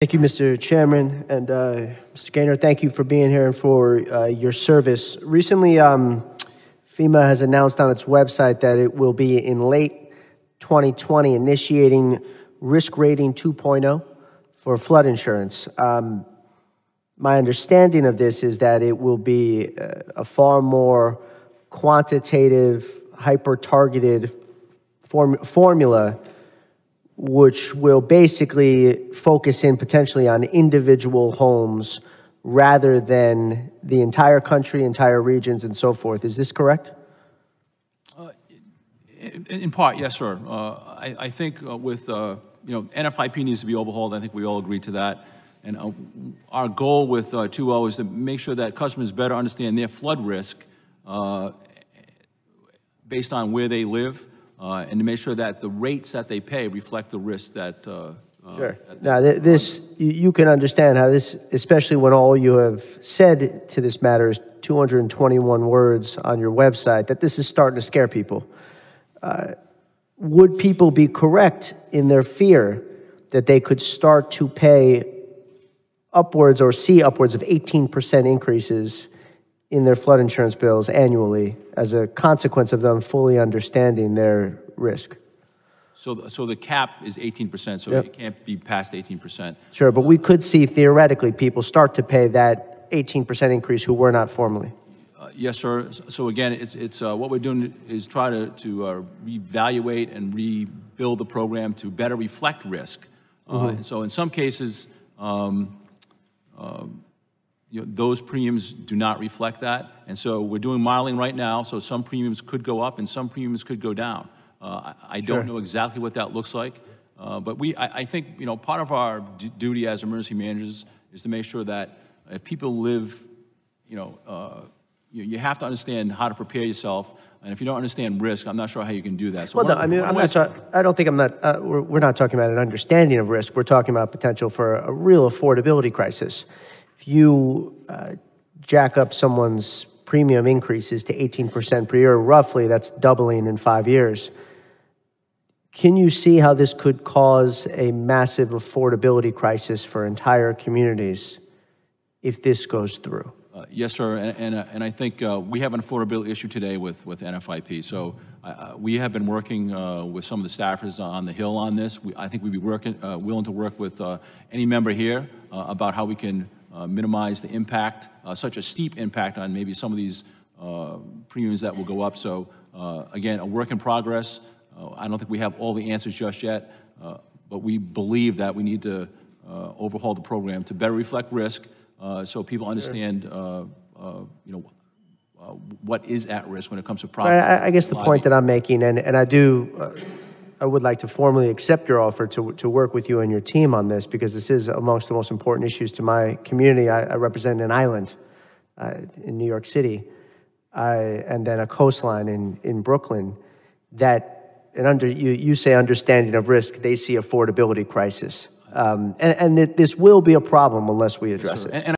Thank you, Mr. Chairman, and Mr. Gaynor, thank you for being here and for your service. Recently, FEMA has announced on its website that it will be in late 2020 initiating Risk Rating 2.0 for flood insurance. My understanding of this is that it will be a far more quantitative, hyper-targeted formula which will basically focus in potentially on individual homes rather than the entire country, entire regions, and so forth. Is this correct? In part, yes, sir. I think with, NFIP needs to be overhauled. I think we all agree to that. And our goal with 2.0 is to make sure that customers better understand their flood risk based on where they live, and to make sure that the rates that they pay reflect the risk that. Sure. Now, you can understand how this, especially when all you have said to this matter is 221 words on your website, that this is starting to scare people. Would people be correct in their fear that they could start to pay upwards or see upwards of 18% increases in their flood insurance bills annually as a consequence of them fully understanding their risk? So the cap is 18%, so Yep. it can't be past 18%. Sure, but we could see theoretically people start to pay that 18% increase who were not formerly. Yes, sir. So again, it's what we're doing is try to reevaluate and rebuild the program to better reflect risk. And so in some cases, those premiums do not reflect that. And so we're doing modeling right now, so some premiums could go up and some premiums could go down. I don't know exactly what that looks like, but I think, part of our duty as emergency managers is to make sure that if people live, you have to understand how to prepare yourself. And if you don't understand risk, I'm not sure how you can do that. So well, no, I mean, I don't think we're not talking about an understanding of risk. We're talking about potential for a real affordability crisis. If you jack up someone's premium increases to 18% per year, roughly, that's doubling in 5 years. Can you see how this could cause a massive affordability crisis for entire communities if this goes through? Yes, sir, and I think we have an affordability issue today with NFIP. So we have been working with some of the staffers on the Hill on this. I think we'd be willing to work with any member here about how we can minimize the impact, such a steep impact on maybe some of these premiums that will go up. So again, a work in progress. I don't think we have all the answers just yet, but we believe that we need to overhaul the program to better reflect risk, so people understand, what is at risk when it comes to property. I guess the point that I'm making, and I would like to formally accept your offer to work with you and your team on this, because this is amongst the most important issues to my community. I represent an island in New York City, and then a coastline in Brooklyn that, and you say understanding of risk, they see affordability crisis. And this will be a problem unless we address it.